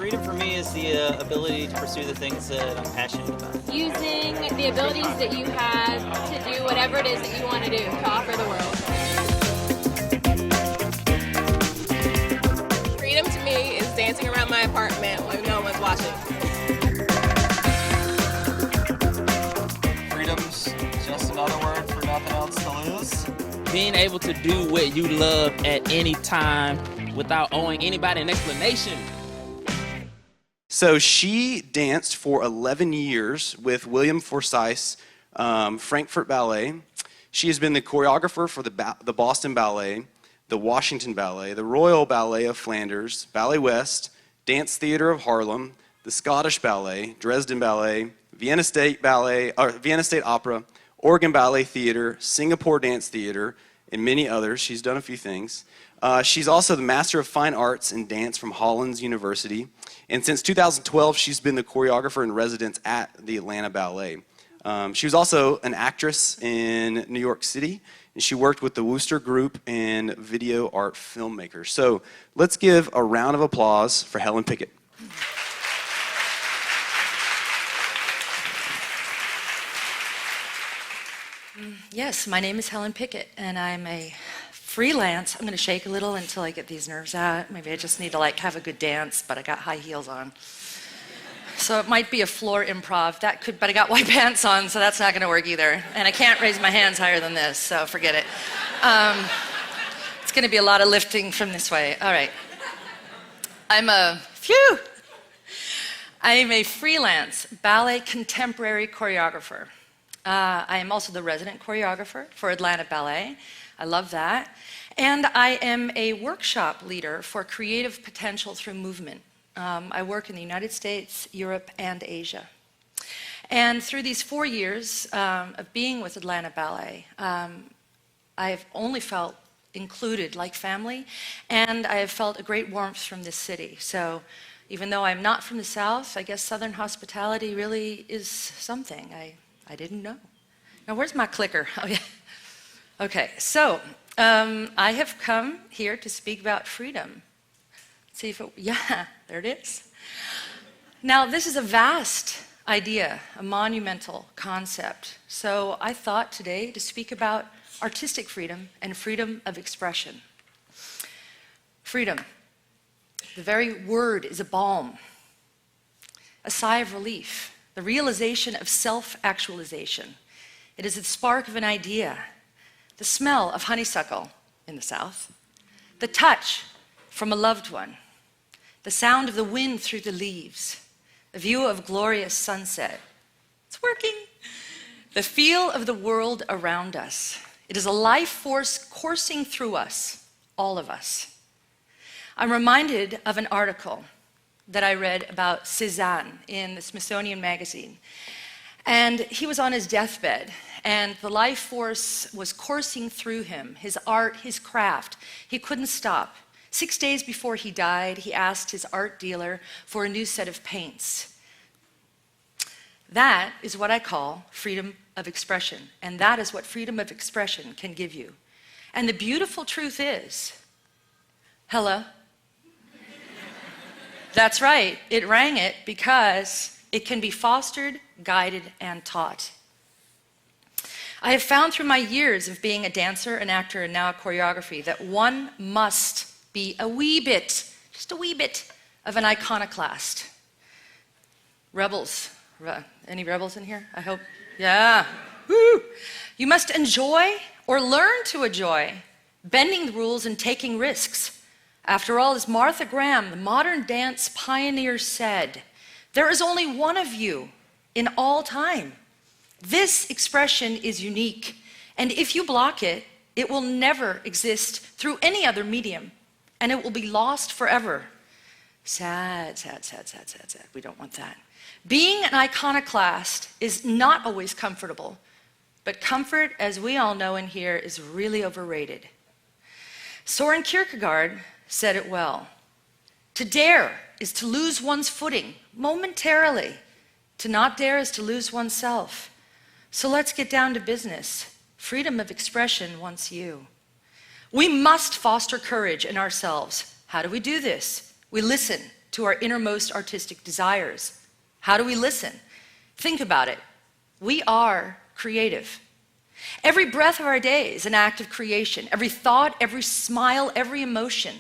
Freedom for me is the ability to pursue the things that I'm passionate about. Using the abilities that you have to do whatever it is that you want to do to offer the world. Freedom to me is dancing around my apartment when no one's watching. Freedom's just another word for nothing else to lose. Being able to do what you love at any time without owing anybody an explanation. So she danced for 11 years with William Forsythe's Frankfurt Ballet. She has been the choreographer for the Boston Ballet, the Washington Ballet, the Royal Ballet of Flanders, Ballet West, Dance Theatre of Harlem, the Scottish Ballet, Dresden Ballet, Vienna State Opera, Oregon Ballet Theatre, Singapore Dance Theatre, and many others. She's done a few things. She's also the Master of Fine Arts in Dance from Hollins University. And since 2012, she's been the choreographer in residence at the Atlanta Ballet. She was also an actress in New York City, and she worked with the Wooster Group and video art filmmakers. So let's give a round of applause for Helen Pickett. Yes, my name is Helen Pickett, and I'm a freelance. I'm going to shake a little until I get these nerves out. Maybe I just need to have a good dance, but I got high heels on. So it might be a floor improv. But I got white pants on, so that's not going to work either. And I can't raise my hands higher than this, so forget it. It's going to be a lot of lifting from this way. All right. I'm a freelance ballet contemporary choreographer. I am also the resident choreographer for Atlanta Ballet. I love that. And I am a workshop leader for creative potential through movement. I work in the United States, Europe, and Asia. And through these 4 years of being with Atlanta Ballet, I've only felt included like family, and I have felt a great warmth from this city. So even though I'm not from the South, I guess Southern hospitality really is something I didn't know. Now, where's my clicker? Oh, yeah. Okay, so I have come here to speak about freedom. Let's see if yeah, there it is. Now, this is a vast idea, a monumental concept. So I thought today to speak about artistic freedom and freedom of expression. Freedom. The very word is a balm, a sigh of relief, the realization of self-actualization. It is the spark of an idea, the smell of honeysuckle in the South, the touch from a loved one, the sound of the wind through the leaves, the view of glorious sunset. It's working. The feel of the world around us. It is a life force coursing through us, all of us. I'm reminded of an article that I read about Cézanne in the Smithsonian Magazine. And he was on his deathbed, and the life force was coursing through him, his art, his craft. He couldn't stop. 6 days before he died, he asked his art dealer for a new set of paints. That is what I call freedom of expression, and that is what freedom of expression can give you. And the beautiful truth is, hello? That's right, it rang it because it can be fostered, guided, and taught. I have found through my years of being a dancer, an actor, and now a choreography that one must be a wee bit, just a wee bit, of an iconoclast. Rebels. Any rebels in here? I hope. Yeah. Woo! You must enjoy or learn to enjoy bending the rules and taking risks. After all, as Martha Graham, the modern dance pioneer, said, there is only one of you in all time. This expression is unique, and if you block it, it will never exist through any other medium, and it will be lost forever. Sad, sad, sad, sad, sad, sad. We don't want that. Being an iconoclast is not always comfortable, but comfort, as we all know in here, is really overrated. Soren Kierkegaard said it well. To dare is to lose one's footing momentarily. To not dare is to lose oneself. So let's get down to business. Freedom of expression wants you. We must foster courage in ourselves. How do we do this? We listen to our innermost artistic desires. How do we listen? Think about it. We are creative. Every breath of our day is an act of creation. Every thought, every smile, every emotion.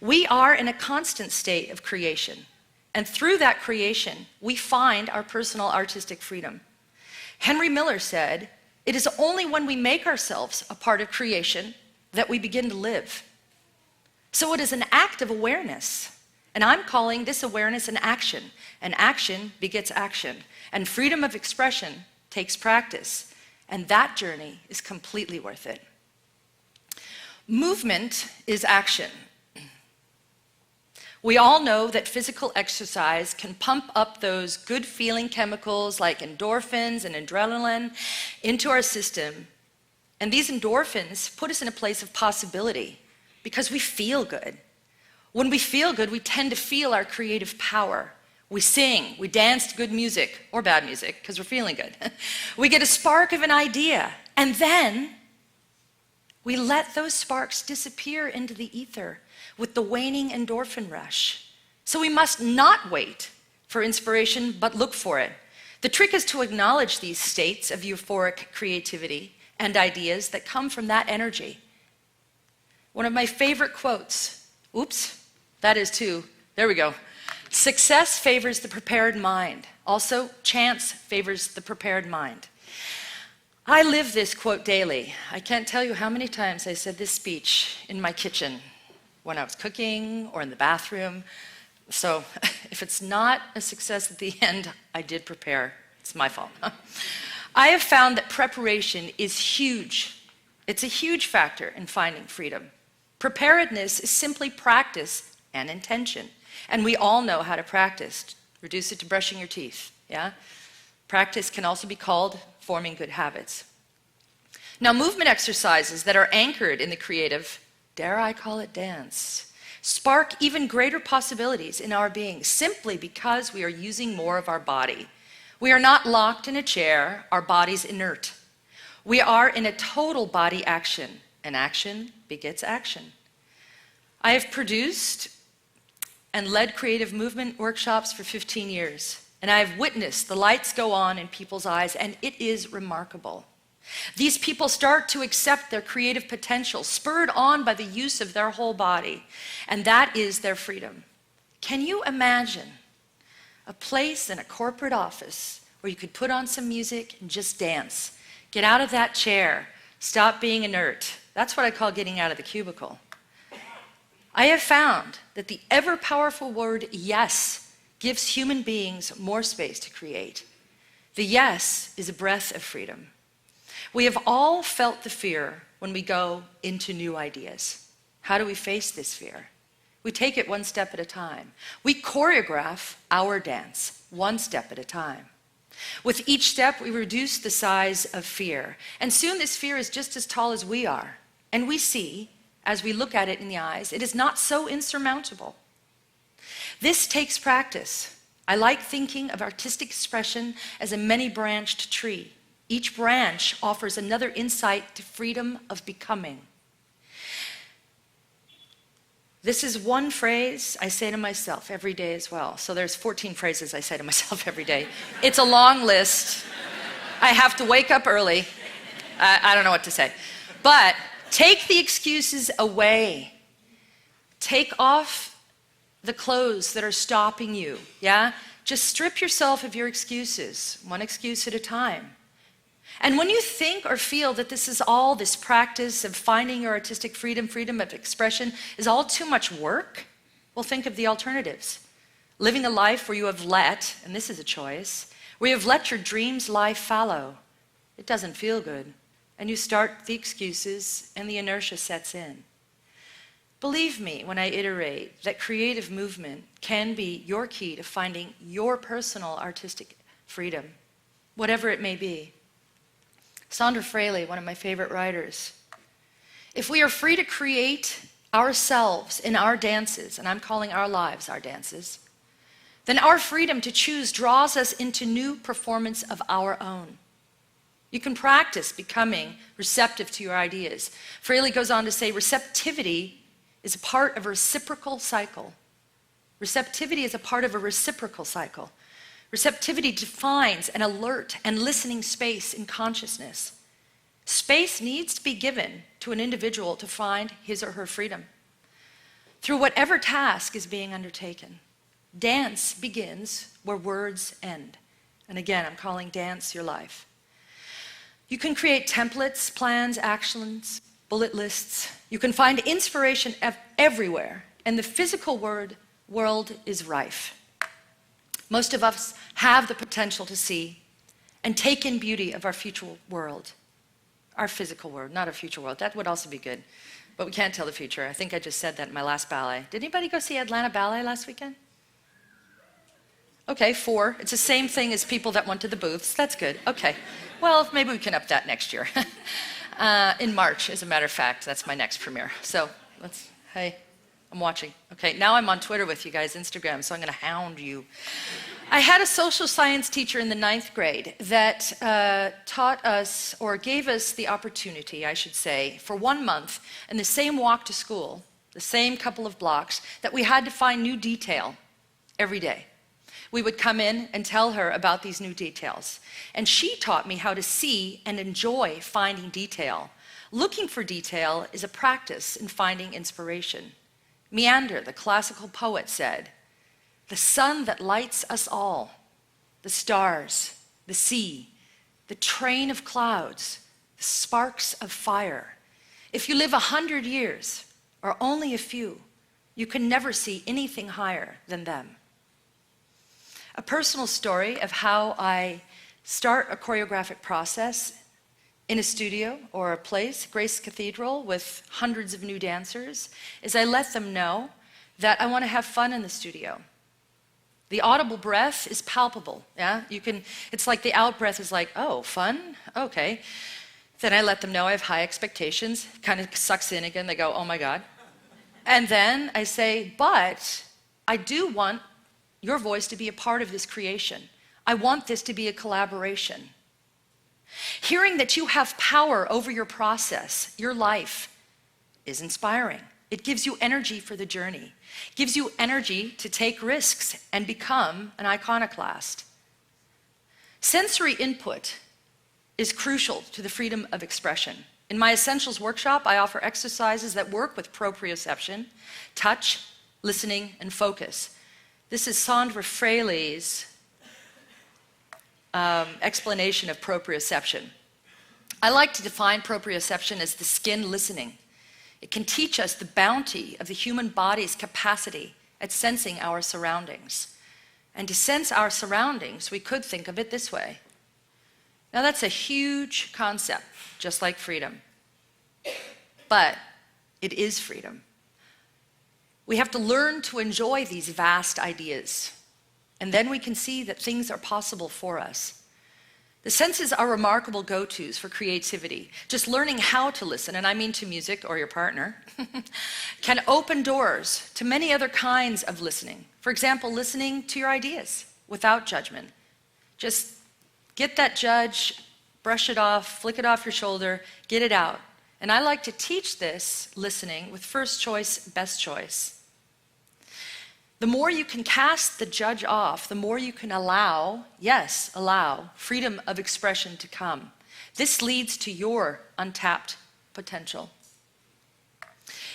We are in a constant state of creation. And through that creation, we find our personal artistic freedom. Henry Miller said, "It is only when we make ourselves a part of creation that we begin to live." So it is an act of awareness. And I'm calling this awareness an action. And action begets action. And freedom of expression takes practice. And that journey is completely worth it. Movement is action. We all know that physical exercise can pump up those good feeling chemicals like endorphins and adrenaline into our system. And these endorphins put us in a place of possibility because we feel good. When we feel good, we tend to feel our creative power. We sing, we dance to good music, or bad music, because we're feeling good. We get a spark of an idea, and then we let those sparks disappear into the ether with the waning endorphin rush. So we must not wait for inspiration, but look for it. The trick is to acknowledge these states of euphoric creativity and ideas that come from that energy. One of my favorite quotes, oops, that is too, there we go. Success favors the prepared mind. Also, chance favors the prepared mind. I live this quote daily. I can't tell you how many times I said this speech in my kitchen when I was cooking or in the bathroom. So if it's not a success at the end, I did prepare. It's my fault. I have found that preparation is huge. It's a huge factor in finding freedom. Preparedness is simply practice and intention. And we all know how to practice. Reduce it to brushing your teeth, yeah? Practice can also be called forming good habits. Now, movement exercises that are anchored in the creative, dare I call it dance, spark even greater possibilities in our being simply because we are using more of our body. We are not locked in a chair, our body's inert. We are in a total body action, and action begets action. I have produced and led creative movement workshops for 15 years. And I have witnessed the lights go on in people's eyes, and it is remarkable. These people start to accept their creative potential, spurred on by the use of their whole body, and that is their freedom. Can you imagine a place in a corporate office where you could put on some music and just dance? Get out of that chair, stop being inert. That's what I call getting out of the cubicle. I have found that the ever-powerful word yes gives human beings more space to create. The yes is a breath of freedom. We have all felt the fear when we go into new ideas. How do we face this fear? We take it one step at a time. We choreograph our dance one step at a time. With each step, we reduce the size of fear. And soon this fear is just as tall as we are. And we see, as we look at it in the eyes, it is not so insurmountable. This takes practice. I like thinking of artistic expression as a many-branched tree. Each branch offers another insight to freedom of becoming. This is one phrase I say to myself every day as well. So there's 14 phrases I say to myself every day. It's a long list. I have to wake up early. I don't know what to say. But take the excuses away. Take off the clothes that are stopping you, yeah? Just strip yourself of your excuses, one excuse at a time. And when you think or feel that this practice of finding your artistic freedom, freedom of expression, is all too much work, well, think of the alternatives. Living a life where you have let, and this is a choice, where you have let your dreams lie fallow. It doesn't feel good. And you start the excuses, and the inertia sets in. Believe me when I iterate that creative movement can be your key to finding your personal artistic freedom, whatever it may be. Sandra Fraley, one of my favorite writers. If we are free to create ourselves in our dances, and I'm calling our lives our dances, then our freedom to choose draws us into new performance of our own. You can practice becoming receptive to your ideas. Fraley goes on to say, receptivity is a part of a reciprocal cycle. Receptivity is a part of a reciprocal cycle. Receptivity defines an alert and listening space in consciousness. Space needs to be given to an individual to find his or her freedom through whatever task is being undertaken. Dance begins where words end. And again, I'm calling dance your life. You can create templates, plans, actions, bullet lists. You can find inspiration everywhere, and the physical world is rife. Most of us have the potential to see and take in beauty of our future world. Our physical world, not our future world. That would also be good, but we can't tell the future. I think I just said that in my last ballet. Did anybody go see Atlanta Ballet last weekend? Okay, 4. It's the same thing as people that went to the booths. That's good. Okay. Well, maybe we can up that next year. In March, as a matter of fact. That's my next premiere. So hey, I'm watching. Okay, now I'm on Twitter with you guys, Instagram, so I'm going to hound you. I had a social science teacher in the 9th grade that taught us, or gave us the opportunity, I should say, for 1 month in the same walk to school, the same couple of blocks, that we had to find new detail every day. We would come in and tell her about these new details. And she taught me how to see and enjoy finding detail. Looking for detail is a practice in finding inspiration. Meander, the classical poet, said, "The sun that lights us all, the stars, the sea, the train of clouds, the sparks of fire. If you live 100 years, or only a few, you can never see anything higher than them." A personal story of how I start a choreographic process in a studio or a place, Grace Cathedral, with hundreds of new dancers, is I let them know that I want to have fun in the studio. The audible breath is palpable, yeah? It's like the out breath is like, oh, fun? Okay. Then I let them know I have high expectations, kind of sucks in again, they go, oh my God. And then I say, but I do want your voice to be a part of this creation. I want this to be a collaboration. Hearing that you have power over your process, your life, is inspiring. It gives you energy for the journey, gives you energy to take risks and become an iconoclast. Sensory input is crucial to the freedom of expression. In my Essentials workshop, I offer exercises that work with proprioception, touch, listening, and focus. This is Sandra Fraley's explanation of proprioception. I like to define proprioception as the skin listening. It can teach us the bounty of the human body's capacity at sensing our surroundings. And to sense our surroundings, we could think of it this way. Now that's a huge concept, just like freedom. But it is freedom. We have to learn to enjoy these vast ideas, and then we can see that things are possible for us. The senses are remarkable go-tos for creativity. Just learning how to listen, and I mean to music or your partner, can open doors to many other kinds of listening. For example, listening to your ideas without judgment. Just get that judge, brush it off, flick it off your shoulder, get it out. And I like to teach this listening with first choice, best choice. The more you can cast the judge off, the more you can allow, yes, allow, freedom of expression to come. This leads to your untapped potential.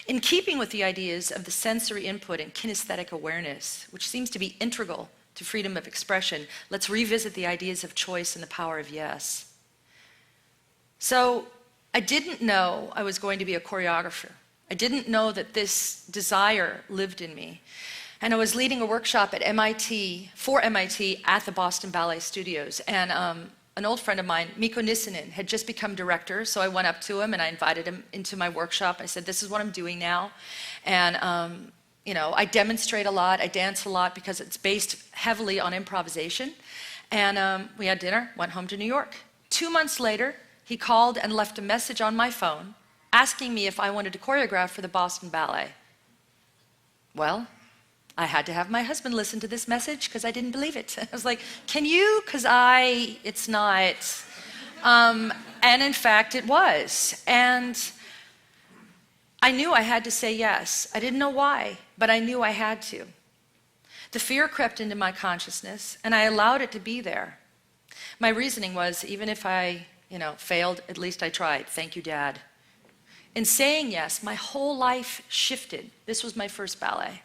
In keeping with the ideas of the sensory input and kinesthetic awareness, which seems to be integral to freedom of expression, let's revisit the ideas of choice and the power of yes. So, I didn't know I was going to be a choreographer. I didn't know that this desire lived in me. And I was leading a workshop at MIT, for MIT, at the Boston Ballet Studios. And an old friend of mine, Mikko Nissinen, had just become director. So I went up to him and I invited him into my workshop. I said, this is what I'm doing now. And I demonstrate a lot, I dance a lot because it's based heavily on improvisation. And we had dinner, went home to New York. 2 months later, he called and left a message on my phone asking me if I wanted to choreograph for the Boston Ballet. Well, I had to have my husband listen to this message because I didn't believe it. I was like, can you? Because it's not. And in fact, it was. And I knew I had to say yes. I didn't know why, but I knew I had to. The fear crept into my consciousness, and I allowed it to be there. My reasoning was, even if I, failed, at least I tried. Thank you, Dad. In saying yes, my whole life shifted. This was my first ballet.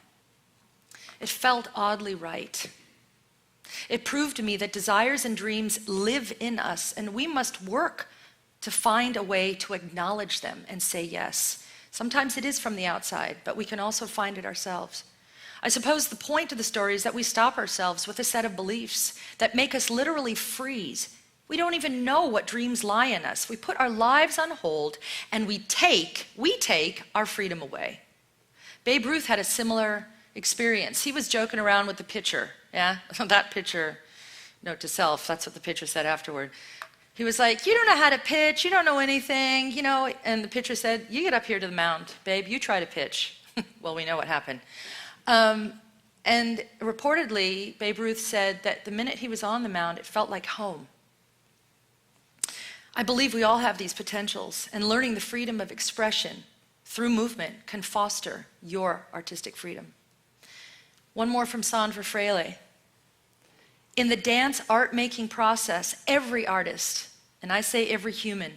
It felt oddly right. It proved to me that desires and dreams live in us, and we must work to find a way to acknowledge them and say yes. Sometimes it is from the outside, but we can also find it ourselves. I suppose the point of the story is that we stop ourselves with a set of beliefs that make us literally freeze. We don't even know what dreams lie in us. We put our lives on hold and we take our freedom away. Babe Ruth had a similar experience. He was joking around with the pitcher. Yeah, that pitcher, note to self, that's what the pitcher said afterward. He was like, you don't know how to pitch, you don't know anything, and the pitcher said, you get up here to the mound, babe, you try to pitch. Well, we know what happened. And reportedly, Babe Ruth said that the minute he was on the mound, it felt like home. I believe we all have these potentials, and learning the freedom of expression through movement can foster your artistic freedom. One more from Sandra Fraley. In the dance art-making process, every artist, and I say every human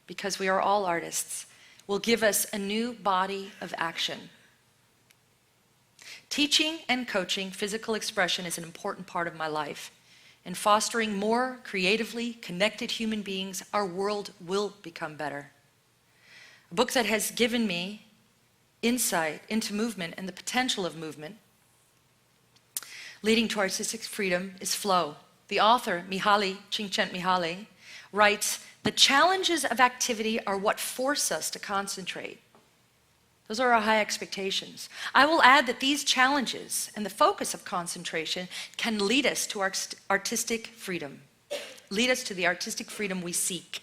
because we are all artists, will give us a new body of action. Teaching and coaching physical expression is an important part of my life. In fostering more creatively connected human beings, our world will become better. A book that has given me insight into movement and the potential of movement leading to artistic freedom is Flow. The author, Mihaly Csikszentmihalyi, writes, the challenges of activity are what force us to concentrate. Those are our high expectations. I will add that these challenges and the focus of concentration can lead us to our artistic freedom, lead us to the artistic freedom we seek.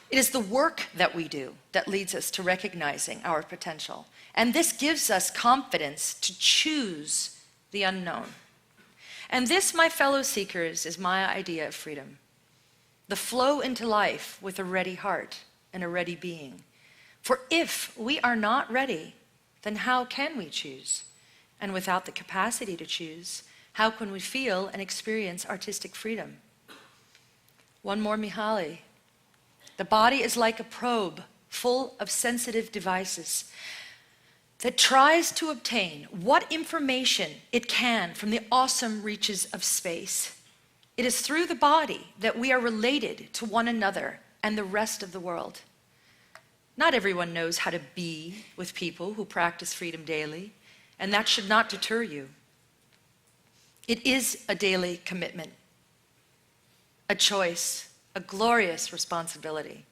It is the work that we do that leads us to recognizing our potential. And this gives us confidence to choose the unknown. And this, my fellow seekers, is my idea of freedom. The flow into life with a ready heart and a ready being. For if we are not ready, then how can we choose? And without the capacity to choose, how can we feel and experience artistic freedom? One more Mihaly. The body is like a probe full of sensitive devices that tries to obtain what information it can from the awesome reaches of space. It is through the body that we are related to one another and the rest of the world. Not everyone knows how to be with people who practice freedom daily, and that should not deter you. It is a daily commitment, a choice, a glorious responsibility.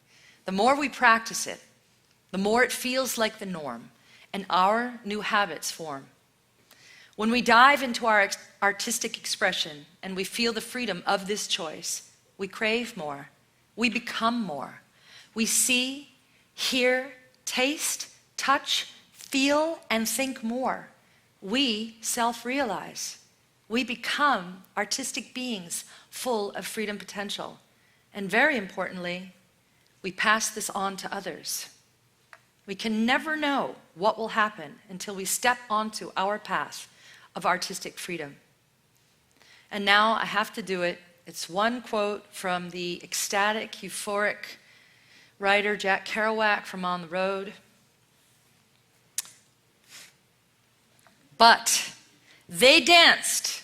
The more we practice it, the more it feels like the norm, and our new habits form. When we dive into our artistic expression and we feel the freedom of this choice, we crave more, we become more. We see, hear, taste, touch, feel, and think more. We self-realize. We become artistic beings full of freedom potential. And very importantly, we pass this on to others. We can never know what will happen until we step onto our path of artistic freedom. And now I have to do it. It's one quote from the ecstatic, euphoric writer Jack Kerouac from On the Road. But they danced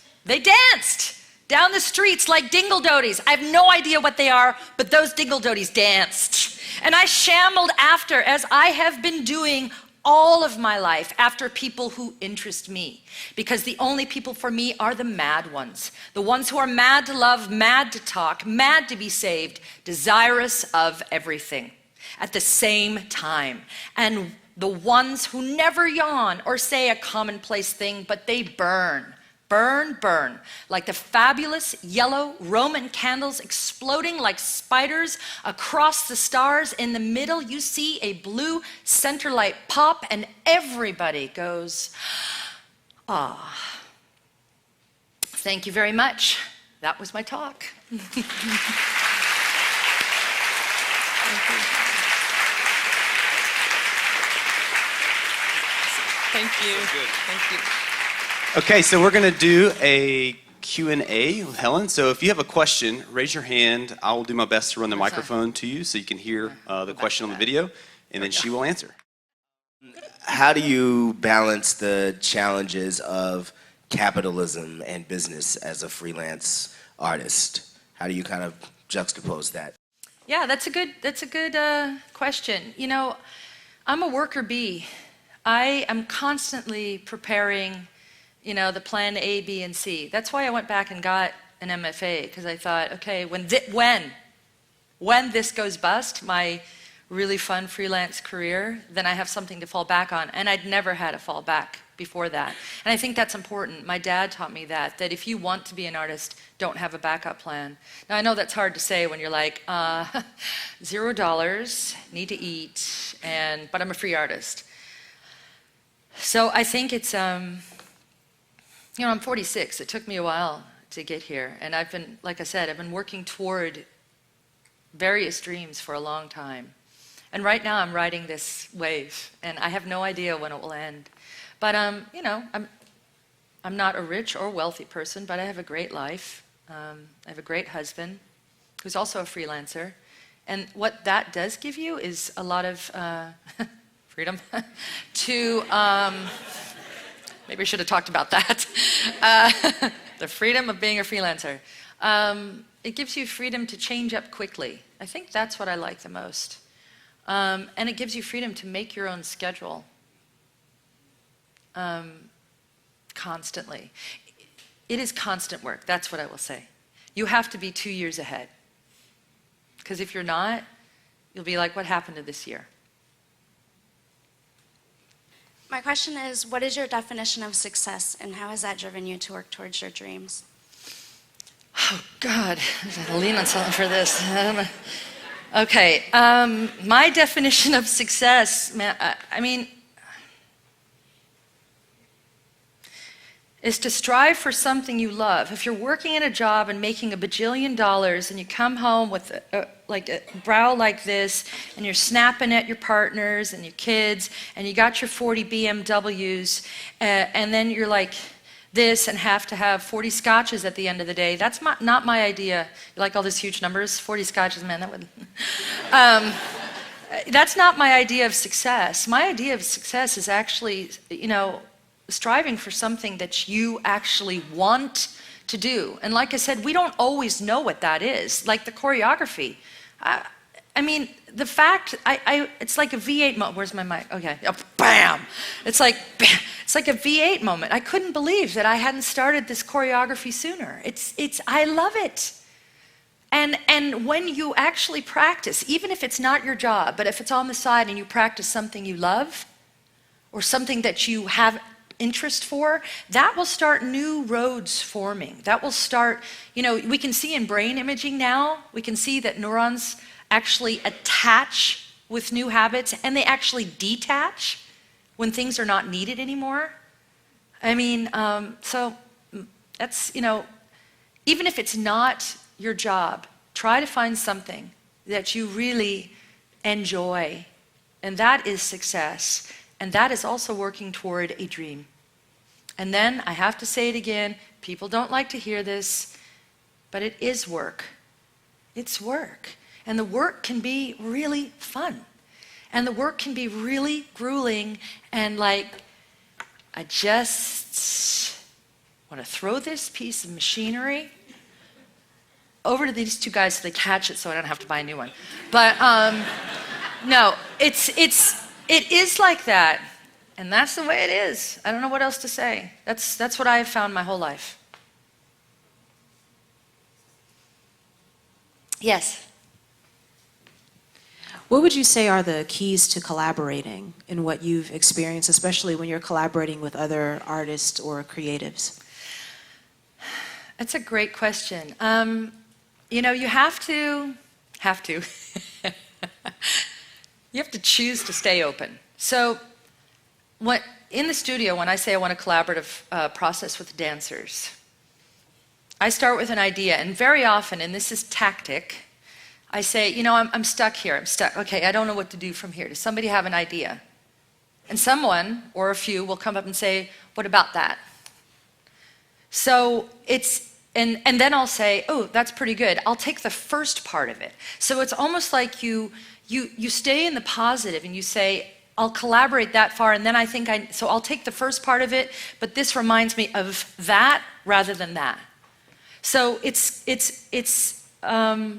down the streets like dingle-doties. I have no idea what they are, but those dingle-doties danced. And I shambled after, as I have been doing all of my life, after people who interest me. Because the only people for me are the mad ones. The ones who are mad to love, mad to talk, mad to be saved, desirous of everything at the same time. And the ones who never yawn or say a commonplace thing, but they burn. Burn, burn, like the fabulous yellow Roman candles exploding like spiders across the stars. In the middle, you see a blue center light pop, and everybody goes, ah. Thank you very much. That was my talk. Thank you. Thank you. Thank you. Okay, so we're going to do a Q&A with Helen. So if you have a question, raise your hand. I will do my best to run the microphone to you so you can hear the question on the video, and then she will answer. How do you balance the challenges of capitalism and business as a freelance artist? How do you kind of juxtapose that? Yeah, that's a good question. You know, I'm a worker bee. I am constantly preparing, you know, the plan A, B, and C. That's why I went back and got an MFA, because I thought, okay, when this goes bust, my really fun freelance career, then I have something to fall back on. And I'd never had a fallback before that. And I think that's important. My dad taught me that if you want to be an artist, don't have a backup plan. Now, I know that's hard to say when you're like, $0, need to eat, but I'm a free artist. So I think it's, you know, I'm 46. It took me a while to get here. And I've been, like I said, I've been working toward various dreams for a long time. And right now I'm riding this wave, and I have no idea when it will end. But, you know, I'm not a rich or wealthy person, but I have a great life. I have a great husband who's also a freelancer. And what that does give you is a lot of freedom to, maybe I should have talked about that. The freedom of being a freelancer. It gives you freedom to change up quickly. I think that's what I like the most. And it gives you freedom to make your own schedule constantly. It is constant work, that's what I will say. You have to be 2 years ahead. Because if you're not, you'll be like, what happened to this year? My question is, what is your definition of success, and how has that driven you to work towards your dreams? Oh, God, I gotta lean on something for this. Okay, my definition of success, man, I mean, is to strive for something you love. If you're working in a job and making $1 bajillion and you come home with a brow like this, and you're snapping at your partners and your kids, and you got your 40 BMWs, and then you're like this and have to have 40 scotches at the end of the day, that's not my idea. You like all these huge numbers? 40 scotches, man, that would... that's not my idea of success. My idea of success is actually, you know, striving for something that you actually want to do. And like I said, we don't always know what that is. Like the choreography. I mean, the fact, it's like a V8 moment. Where's my mic? Okay, bam! It's like a V8 moment. I couldn't believe that I hadn't started this choreography sooner. I love it. And when you actually practice, even if it's not your job, but if it's on the side and you practice something you love, or something that you have interest for, that will start new roads forming. That will start, you know, we can see in brain imaging now, we can see that neurons actually attach with new habits, and they actually detach when things are not needed anymore. I mean, so that's, you know, even if it's not your job, try to find something that you really enjoy, and that is success. And that is also working toward a dream. And then, I have to say it again, people don't like to hear this, but it is work. It's work. And the work can be really fun. And the work can be really grueling, and like, I just want to throw this piece of machinery over to these two guys so they catch it so I don't have to buy a new one. But no, it is like that, and that's the way it is. I don't know what else to say. That's what I have found my whole life. Yes? What would you say are the keys to collaborating in what you've experienced, especially when you're collaborating with other artists or creatives? That's a great question. You know, you have to you have to choose to stay open. So in the studio, when I say I want a collaborative process with dancers, I start with an idea, and very often, and this is tactic, I say, you know, I'm stuck here, I'm stuck. Okay, I don't know what to do from here. Does somebody have an idea? And someone, or a few, will come up and say, what about that? So and then I'll say, oh, that's pretty good. I'll take the first part of it. So it's almost like you stay in the positive and you say, I'll collaborate that far, and then so I'll take the first part of it, but this reminds me of that rather than that. So it's a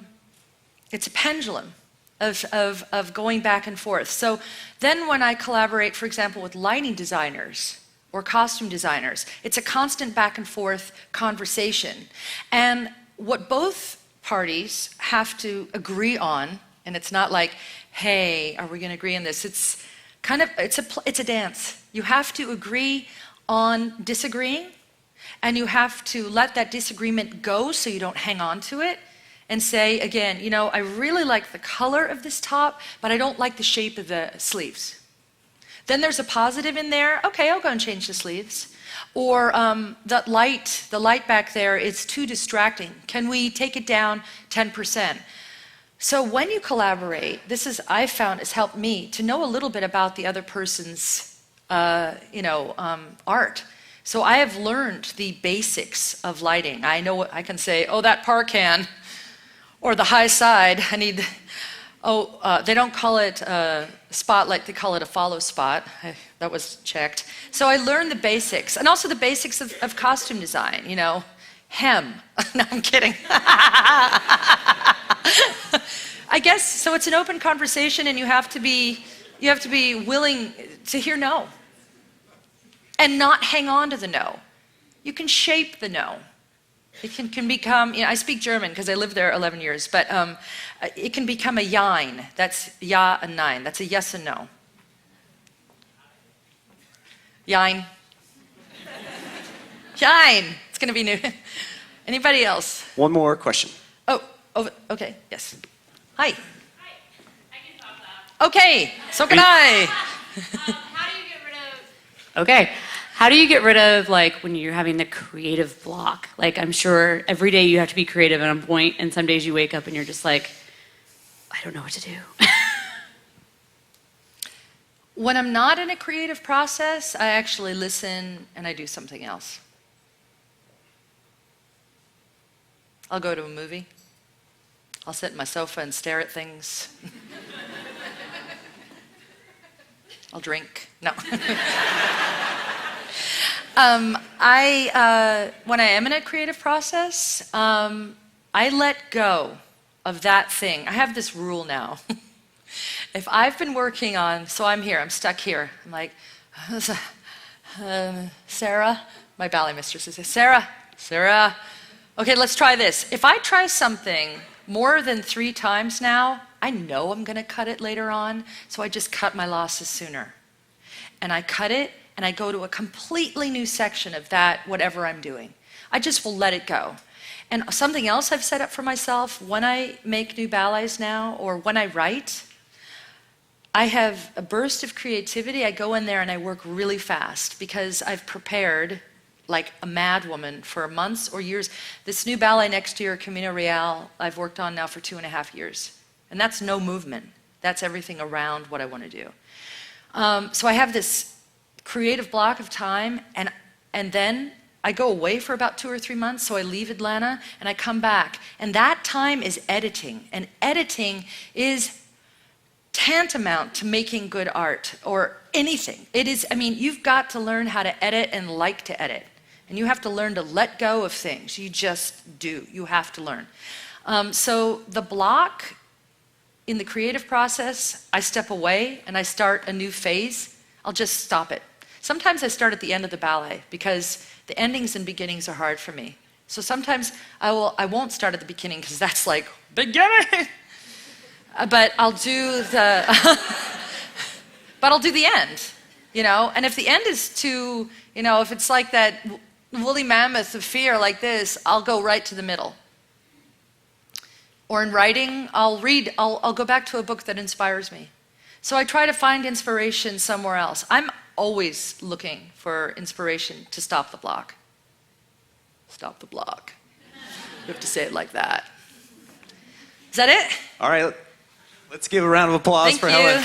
pendulum of going back and forth. So then when I collaborate, for example, with lighting designers or costume designers, it's a constant back and forth conversation. And what both parties have to agree on, and it's not like, hey, are we going to agree on this? It's kind of, it's a dance. You have to agree on disagreeing, and you have to let that disagreement go so you don't hang on to it. And say, again, you know, I really like the color of this top, but I don't like the shape of the sleeves. Then there's a positive in there. Okay, I'll go and change the sleeves. Or the light back there is too distracting. Can we take it down 10%? So when you collaborate, I found has helped me to know a little bit about the other person's, art. So I have learned the basics of lighting. I know I can say, oh, that parcan. Or the high side, they don't call it a spotlight, they call it a follow spot. That was checked. So I learned the basics, and also the basics of costume design, you know, hem. No, I'm kidding. I guess, so it's an open conversation, and you have to be willing to hear no. And not hang on to the no. You can shape the no. It can become, I speak German because I lived there 11 years, but it can become a jein. That's ja and nein. That's a yes and no. Jein. Jein. It's going to be new. Anybody else? One more question. Oh, okay, yes. Hi. Hi. I can talk loud. Okay, so can I. How do you get rid of... Okay. How do you get rid of, like, when you're having the creative block? Like, I'm sure every day you have to be creative and on point, and some days you wake up and you're just like, I don't know what to do. When I'm not in a creative process, I actually listen and I do something else. I'll go to a movie. I'll sit on my sofa and stare at things. I'll drink. No. When I am in a creative process, I let go of that thing. I have this rule now. If I've been working on, so I'm here, I'm stuck here. I'm like, Sarah, my ballet mistress says, Sarah, okay, let's try this. If I try something more than 3 times now, I know I'm gonna cut it later on, so I just cut my losses sooner. And I cut it, and I go to a completely new section of that, whatever I'm doing. I just will let it go. And something else I've set up for myself, when I make new ballets now, or when I write, I have a burst of creativity. I go in there and I work really fast because I've prepared like a mad woman for months or years. This new ballet next year, Camino Real, I've worked on now for 2.5 years. And that's no movement. That's everything around what I want to do. So I have this creative block of time, and then I go away for about 2 or 3 months, so I leave Atlanta, and I come back. And that time is editing. And editing is tantamount to making good art or anything. It is, I mean, you've got to learn how to edit and like to edit. And you have to learn to let go of things. You just do. You have to learn. So the block in the creative process, I step away and I start a new phase. I'll just stop it. Sometimes I start at the end of the ballet because the endings and beginnings are hard for me. So sometimes I won't start at the beginning because that's like, beginning! But I'll do the, but I'll do the end, you know? And if the end is too, you know, if it's like that woolly mammoth of fear like this, I'll go right to the middle. Or in writing, I'll go back to a book that inspires me. So I try to find inspiration somewhere else. I'm always looking for inspiration to stop the block. Stop the block. You have to say it like that. Is that it? All right. Let's give a round of applause for Helen.